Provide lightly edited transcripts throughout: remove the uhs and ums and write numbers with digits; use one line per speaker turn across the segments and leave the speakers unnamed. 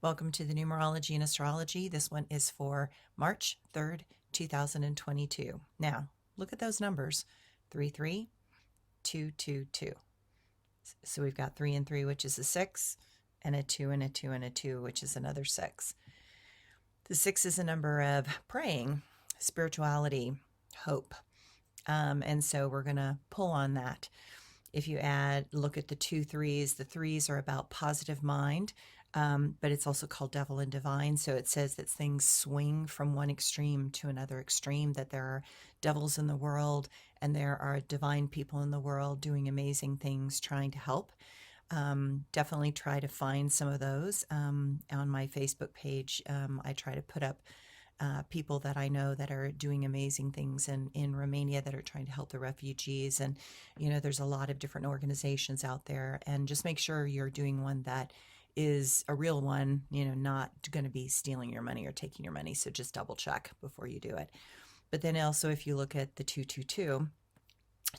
Welcome to the Numerology and Astrology. This one is for March 3rd, 2022. Now, look at those numbers, 33222. So we've got 3 and 3, which is a 6, and a 2 and a 2 and a 2, which is another 6. The 6 is a number of praying, spirituality, hope. And so we're going to pull on that. If you look at the 2 3s, the 3s are about positive mind, but it's also called devil and divine. So it says that things swing from one extreme to another extreme, that there are devils in the world and there are divine people in the world doing amazing things, trying to help. Definitely try to find some of those. On my Facebook page, I try to put up people that I know that are doing amazing things in Romania that are trying to help the refugees. And, there's a lot of different organizations out there, and just make sure you're doing one that is a real one, not going to be stealing your money or taking your money. So just double check before you do it. But then also, if you look at the 222,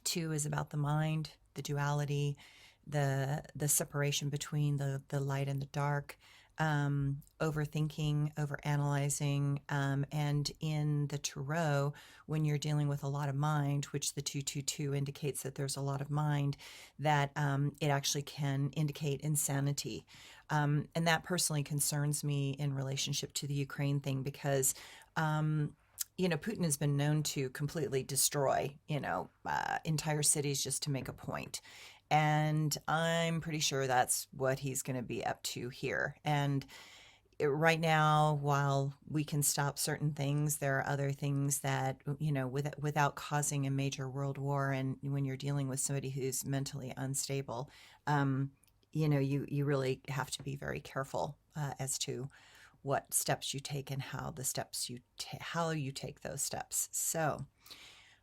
2 is about the mind, the duality, the separation between the light and the dark, overthinking, overanalyzing, and in the tarot, when you're dealing with a lot of mind, which the 222 indicates that there's a lot of mind, that it actually can indicate insanity. And that personally concerns me in relationship to the Ukraine thing, because Putin has been known to completely destroy, entire cities just to make a point. And I'm pretty sure that's what he's going to be up to here. And right now, while we can stop certain things, there are other things that, without causing a major world war. And when you're dealing with somebody who's mentally unstable, you really have to be very careful as to what steps you take and how you take those steps. So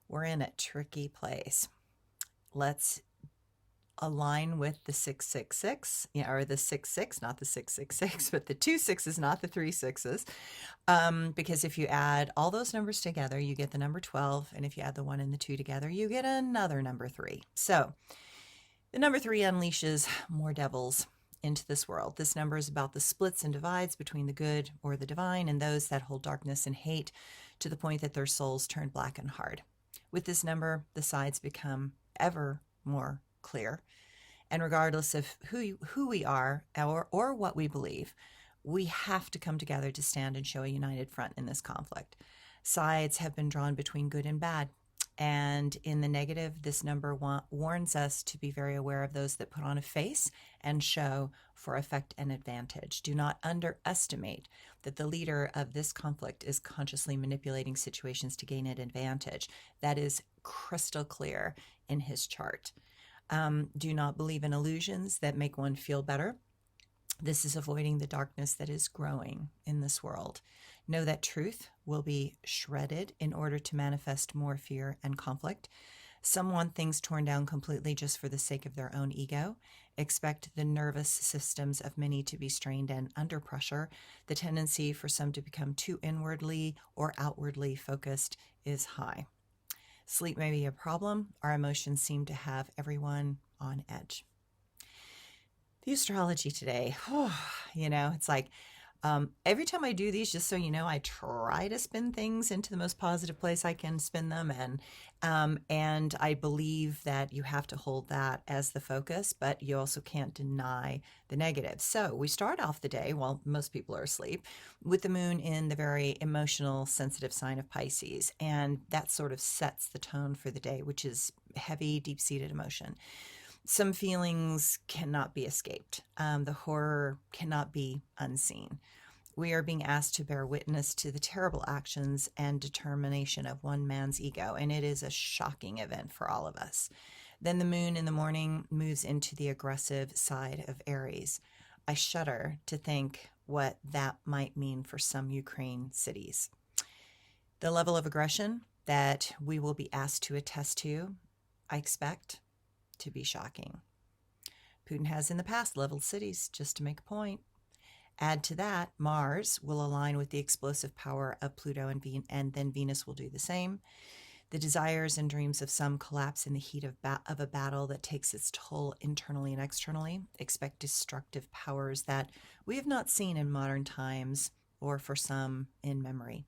we're in a tricky place. Let's align with the 666, or the 66, not the 666, but the 2 6s, not the 3 6s. Because if you add all those numbers together, you get the number 12. And if you add the 1 and the 2 together, you get another number 3. So the number 3 unleashes more devils into this world. This number is about the splits and divides between the good or the divine and those that hold darkness and hate, to the point that their souls turn black and hard. With this number, the sides become ever more clear. And regardless of who we are or what we believe, we have to come together to stand and show a united front in this conflict. Sides have been drawn between good and bad. And in the negative, this number warns us to be very aware of those that put on a face and show for effect and advantage. Do not underestimate that the leader of this conflict is consciously manipulating situations to gain an advantage. That is crystal clear in his chart. Do not believe in illusions that make one feel better. This is avoiding the darkness that is growing in this world. Know that truth will be shredded in order to manifest more fear and conflict. Some want things torn down completely just for the sake of their own ego. Expect the nervous systems of many to be strained and under pressure. The tendency for some to become too inwardly or outwardly focused is high. Sleep may be a problem. Our emotions seem to have everyone on edge. The astrology today, it's like every time I do these, just so you know, I try to spin things into the most positive place I can spin them. And I believe that you have to hold that as the focus, but you also can't deny the negative. So we start off the day, while most people are asleep, with the moon in the very emotional, sensitive sign of Pisces. And that sort of sets the tone for the day, which is heavy, deep-seated emotion. Some feelings cannot be escaped. The horror cannot be unseen. We are being asked to bear witness to the terrible actions and determination of one man's ego, and it is a shocking event for all of us. Then the moon in the morning moves into the aggressive side of Aries. I shudder to think what that might mean for some Ukraine cities. The level of aggression that we will be asked to attest to, I expect to be shocking. Putin has in the past leveled cities just to make a point. Add to that, Mars will align with the explosive power of Pluto and then Venus will do the same. The desires and dreams of some collapse in the heat of a battle that takes its toll internally and externally. Expect destructive powers that we have not seen in modern times, or for some, in memory.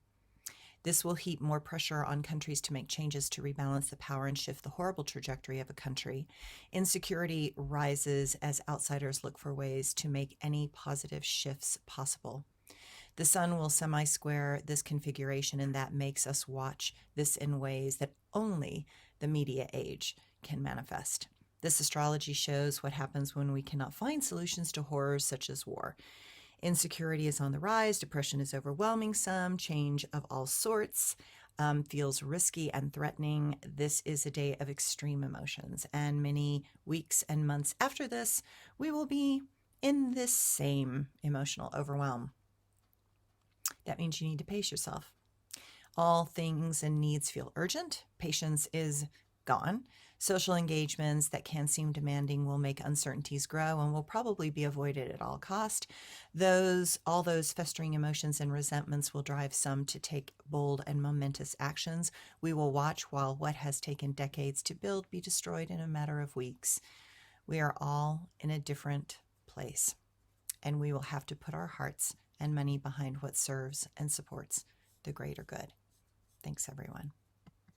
This will heap more pressure on countries to make changes to rebalance the power and shift the horrible trajectory of a country. Insecurity rises as outsiders look for ways to make any positive shifts possible. The sun will semi-square this configuration, and that makes us watch this in ways that only the media age can manifest. This astrology shows what happens when we cannot find solutions to horrors such as war. Insecurity is on the rise, depression is overwhelming some, change of all sorts feels risky and threatening. This is a day of extreme emotions, and many weeks and months after this, we will be in this same emotional overwhelm. That means you need to pace yourself. All things and needs feel urgent. Patience is gone. Social engagements that can seem demanding will make uncertainties grow and will probably be avoided at all cost. All those festering emotions and resentments will drive some to take bold and momentous actions. We will watch while what has taken decades to build be destroyed in a matter of weeks. We are all in a different place, and we will have to put our hearts and money behind what serves and supports the greater good. Thanks, everyone.